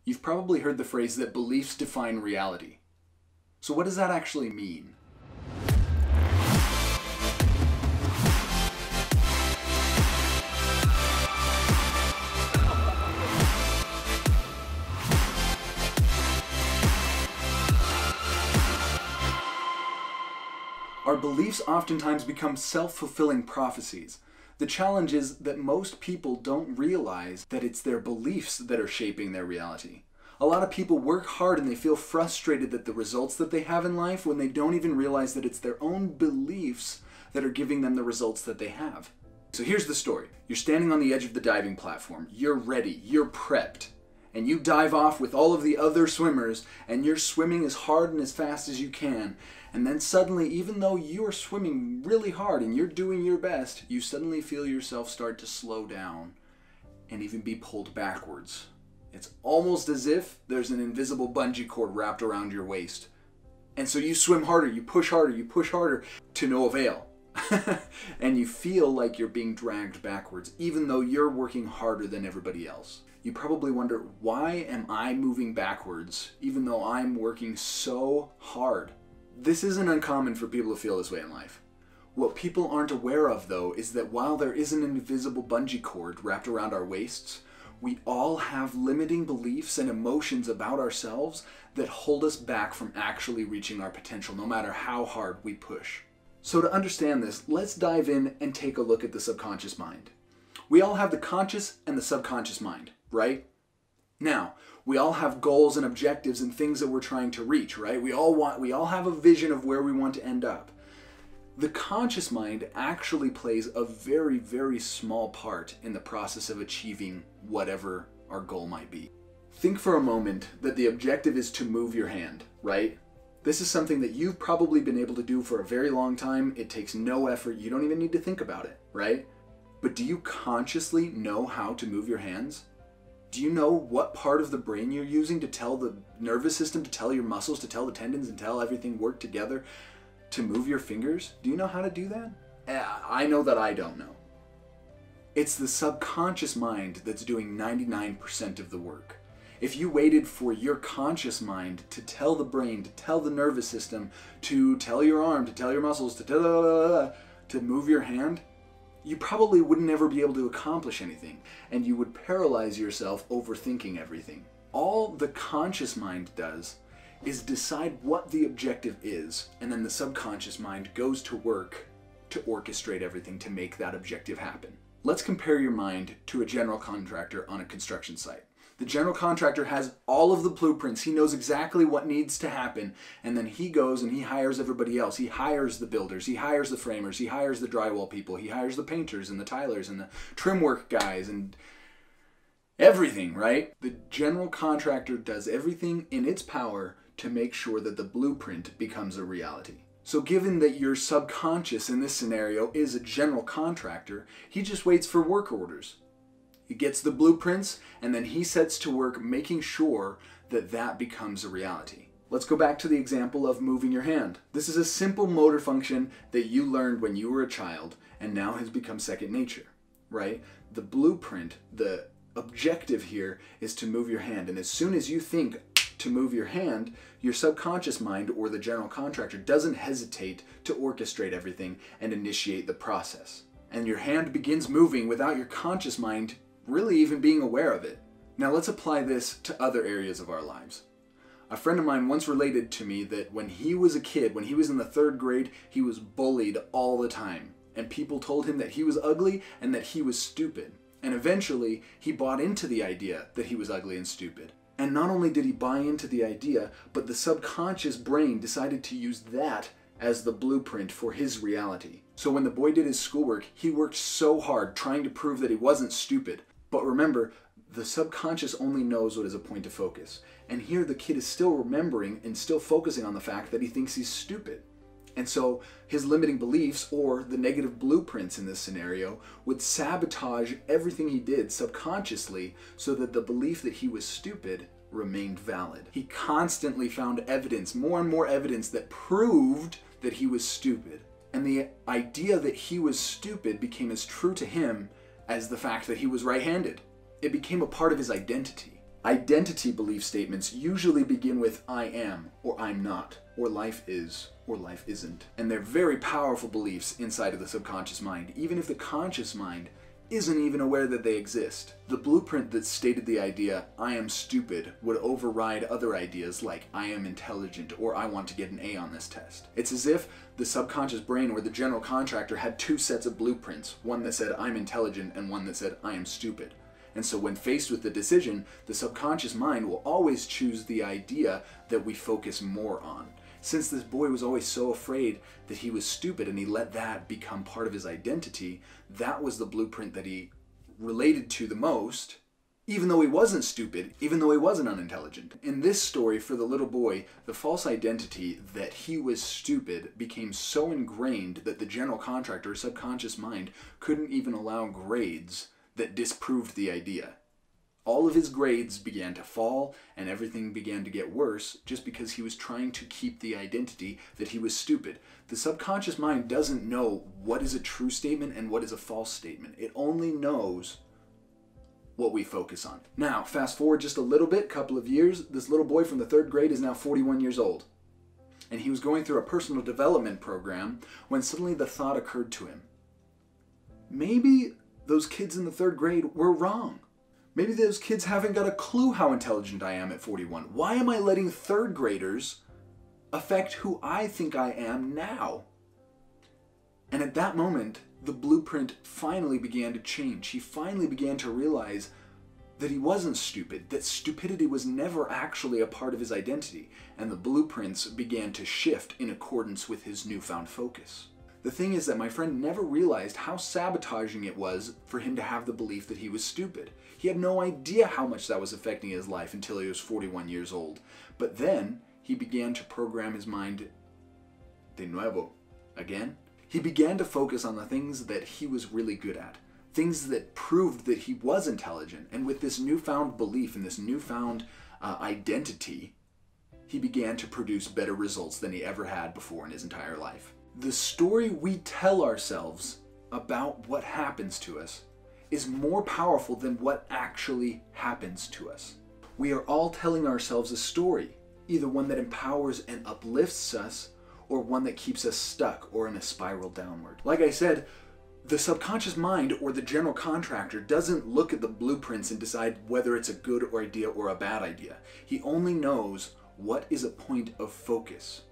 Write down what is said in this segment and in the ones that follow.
You've probably heard the phrase that beliefs define reality. So what does that actually mean? Our beliefs oftentimes become self-fulfilling prophecies. The challenge is that most people don't realize that it's their beliefs that are shaping their reality. A lot of people work hard and they feel frustrated at the results that they have in life when they don't even realize that it's their own beliefs that are giving them the results that they have. So here's the story. You're standing on the edge of the diving platform. You're ready. You're prepped. And you dive off with all of the other swimmers and you're swimming as hard and as fast as you can. And then suddenly, even though you're swimming really hard and you're doing your best, you suddenly feel yourself start to slow down and even be pulled backwards. It's almost as if there's an invisible bungee cord wrapped around your waist. And so you swim harder, you push harder to no avail. And you feel like you're being dragged backwards, even though you're working harder than everybody else. You probably wonder, why am I moving backwards even though I'm working so hard? This isn't uncommon for people to feel this way in life. What people aren't aware of, though, is that while there is an invisible bungee cord wrapped around our waists, we all have limiting beliefs and emotions about ourselves that hold us back from actually reaching our potential, no matter how hard we push. So to understand this, let's dive in and take a look at the subconscious mind. We all have the conscious and the subconscious mind, right? Now, we all have goals and objectives and things that we're trying to reach, right? We all have a vision of where we want to end up. The conscious mind actually plays a very, very small part in the process of achieving whatever our goal might be. Think for a moment that the objective is to move your hand, right? This is something that you've probably been able to do for a very long time. It takes no effort. You don't even need to think about it, right? But do you consciously know how to move your hands? Do you know what part of the brain you're using to tell the nervous system, to tell your muscles, to tell the tendons, and tell everything work together to move your fingers? Do you know how to do that? I know that I don't know. It's the subconscious mind that's doing 99% of the work. If you waited for your conscious mind to tell the brain, to tell the nervous system, to tell your arm, to tell your muscles, to move your hand, you probably wouldn't ever be able to accomplish anything, and you would paralyze yourself overthinking everything. All the conscious mind does is decide what the objective is, and then the subconscious mind goes to work to orchestrate everything to make that objective happen. Let's compare your mind to a general contractor on a construction site. The general contractor has all of the blueprints. He knows exactly what needs to happen, and then he goes and he hires everybody else. He hires the builders, he hires the framers, he hires the drywall people, he hires the painters and the tilers and the trim work guys and everything, right? The general contractor does everything in its power to make sure that the blueprint becomes a reality. So given that your subconscious in this scenario is a general contractor, he just waits for work orders. He gets the blueprints, and then he sets to work making sure that that becomes a reality. Let's go back to the example of moving your hand. This is a simple motor function that you learned when you were a child and now has become second nature, right? The blueprint, the objective here is to move your hand, and as soon as you think to move your hand, your subconscious mind or the general contractor doesn't hesitate to orchestrate everything and initiate the process. And your hand begins moving without your conscious mind really even being aware of it. Now let's apply this to other areas of our lives. A friend of mine once related to me that when he was a kid, when he was in the 3rd grade, he was bullied all the time. And people told him that he was ugly and that he was stupid. And eventually, he bought into the idea that he was ugly and stupid. And not only did he buy into the idea, but the subconscious brain decided to use that as the blueprint for his reality. So when the boy did his schoolwork, he worked so hard trying to prove that he wasn't stupid. But remember, the subconscious only knows what is a point of focus. And here the kid is still remembering and still focusing on the fact that he thinks he's stupid. And so his limiting beliefs, or the negative blueprints in this scenario, would sabotage everything he did subconsciously so that the belief that he was stupid remained valid. He constantly found evidence, more and more evidence, that proved that he was stupid. And the idea that he was stupid became as true to him as the fact that he was right-handed. It became a part of his identity. Identity belief statements usually begin with I am, or I'm not, or life is, or life isn't. And they're very powerful beliefs inside of the subconscious mind, even if the conscious mind isn't even aware that they exist. The blueprint that stated the idea, I am stupid, would override other ideas like I am intelligent or I want to get an A on this test. It's as if the subconscious brain or the general contractor had two sets of blueprints, one that said I'm intelligent and one that said I am stupid. And so when faced with the decision, the subconscious mind will always choose the idea that we focus more on. Since this boy was always so afraid that he was stupid and he let that become part of his identity, that was the blueprint that he related to the most, even though he wasn't stupid, even though he wasn't unintelligent. In this story, for the little boy, the false identity that he was stupid became so ingrained that the general contractor, or subconscious mind, couldn't even allow grades that disproved the idea. All of his grades began to fall and everything began to get worse just because he was trying to keep the identity that he was stupid. The subconscious mind doesn't know what is a true statement and what is a false statement. It only knows what we focus on. Now, fast forward just a little bit, couple of years, this little boy from the 3rd grade is now 41 years old. And he was going through a personal development program when suddenly the thought occurred to him. Maybe those kids in the 3rd grade were wrong. Maybe those kids haven't got a clue how intelligent I am at 41. Why am I letting 3rd graders affect who I think I am now? And at that moment, the blueprint finally began to change. He finally began to realize that he wasn't stupid, that stupidity was never actually a part of his identity, and the blueprints began to shift in accordance with his newfound focus. The thing is that my friend never realized how sabotaging it was for him to have the belief that he was stupid. He had no idea how much that was affecting his life until he was 41 years old. But then he began to program his mind de nuevo, again. He began to focus on the things that he was really good at, things that proved that he was intelligent. And with this newfound belief and this newfound identity, he began to produce better results than he ever had before in his entire life. The story we tell ourselves about what happens to us is more powerful than what actually happens to us. We are all telling ourselves a story, either one that empowers and uplifts us, or one that keeps us stuck or in a spiral downward. Like I said, the subconscious mind or the general contractor doesn't look at the blueprints and decide whether it's a good idea or a bad idea. He only knows what is a point of focus.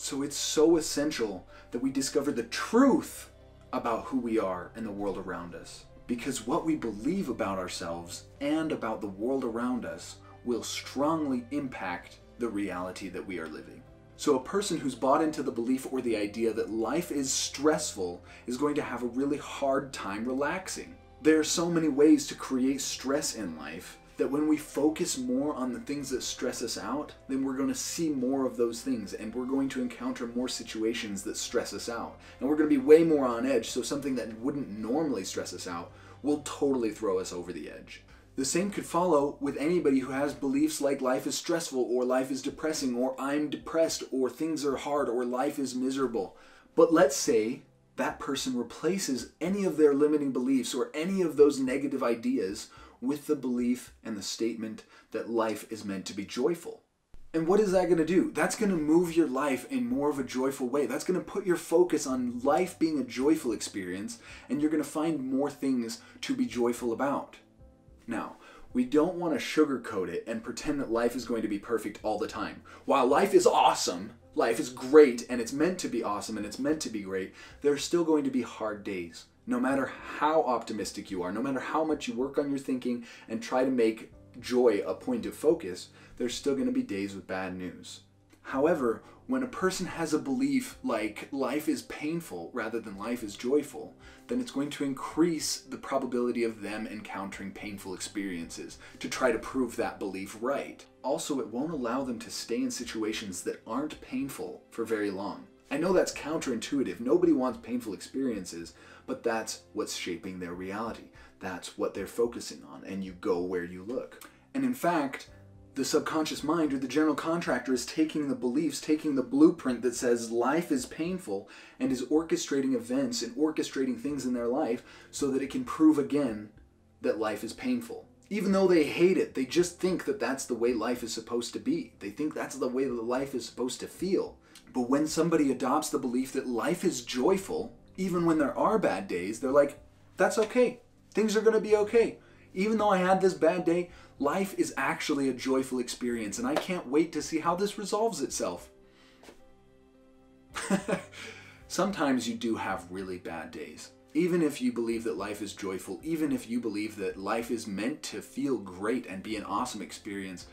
So it's so essential that we discover the truth about who we are and the world around us. Because what we believe about ourselves and about the world around us will strongly impact the reality that we are living. So a person who's bought into the belief or the idea that life is stressful is going to have a really hard time relaxing. There are so many ways to create stress in life that when we focus more on the things that stress us out, then we're going to see more of those things and we're going to encounter more situations that stress us out. And we're going to be way more on edge, so something that wouldn't normally stress us out will totally throw us over the edge. The same could follow with anybody who has beliefs like life is stressful or life is depressing or I'm depressed or things are hard or life is miserable. But let's say that person replaces any of their limiting beliefs or any of those negative ideas with the belief and the statement that life is meant to be joyful. And what is that going to do? That's going to move your life in more of a joyful way. That's going to put your focus on life being a joyful experience, and you're going to find more things to be joyful about. Now, we don't want to sugarcoat it and pretend that life is going to be perfect all the time. While life is awesome, life is great, and it's meant to be awesome, and it's meant to be great, there are still going to be hard days. No matter how optimistic you are, no matter how much you work on your thinking and try to make joy a point of focus, there's still going to be days with bad news. However, when a person has a belief like life is painful rather than life is joyful, then it's going to increase the probability of them encountering painful experiences to try to prove that belief right. Also, it won't allow them to stay in situations that aren't painful for very long. I know that's counterintuitive. Nobody wants painful experiences, but that's what's shaping their reality. That's what they're focusing on, and you go where you look. And in fact, the subconscious mind or the general contractor is taking the beliefs, taking the blueprint that says life is painful and is orchestrating events and orchestrating things in their life so that it can prove again that life is painful. Even though they hate it, they just think that that's the way life is supposed to be. They think that's the way that life is supposed to feel. But when somebody adopts the belief that life is joyful, even when there are bad days, they're like, that's okay. Things are going to be okay. Even though I had this bad day, life is actually a joyful experience, and I can't wait to see how this resolves itself. Sometimes you do have really bad days. Even if you believe that life is joyful, even if you believe that life is meant to feel great and be an awesome experience,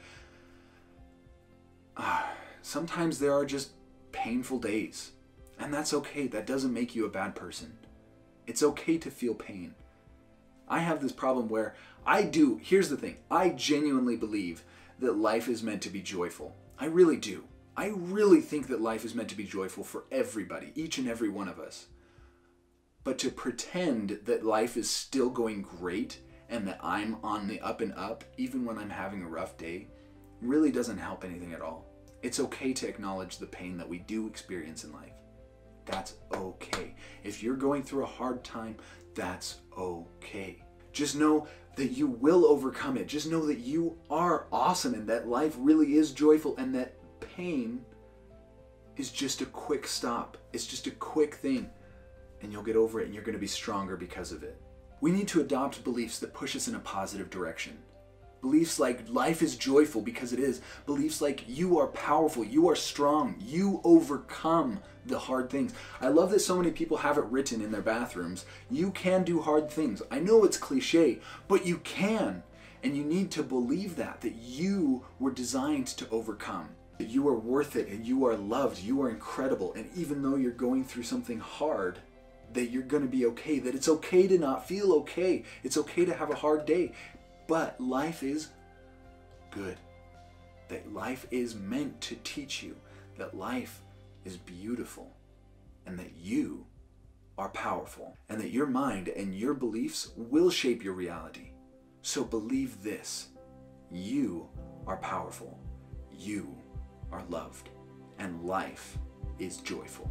sometimes there are just painful days. And that's okay. That doesn't make you a bad person. It's okay to feel pain. I have this problem where here's the thing, I genuinely believe that life is meant to be joyful. I really do. I really think that life is meant to be joyful for everybody, each and every one of us. But to pretend that life is still going great and that I'm on the up and up, even when I'm having a rough day, really doesn't help anything at all. It's okay to acknowledge the pain that we do experience in life. That's okay. If you're going through a hard time, that's okay. Just know that you will overcome it. Just know that you are awesome and that life really is joyful and that pain is just a quick stop. It's just a quick thing. And you'll get over it and you're going to be stronger because of it. We need to adopt beliefs that push us in a positive direction. Beliefs like life is joyful because it is. Beliefs like you are powerful, you are strong, you overcome the hard things. I love that so many people have it written in their bathrooms. You can do hard things. I know it's cliche, but you can. And you need to believe that you were designed to overcome. That you are worth it and you are loved, you are incredible. And even though you're going through something hard, that you're going to be okay, that it's okay to not feel okay. It's okay to have a hard day, but life is good. That life is meant to teach you that life is beautiful and that you are powerful and that your mind and your beliefs will shape your reality. So believe this: you are powerful, you are loved, and life is joyful.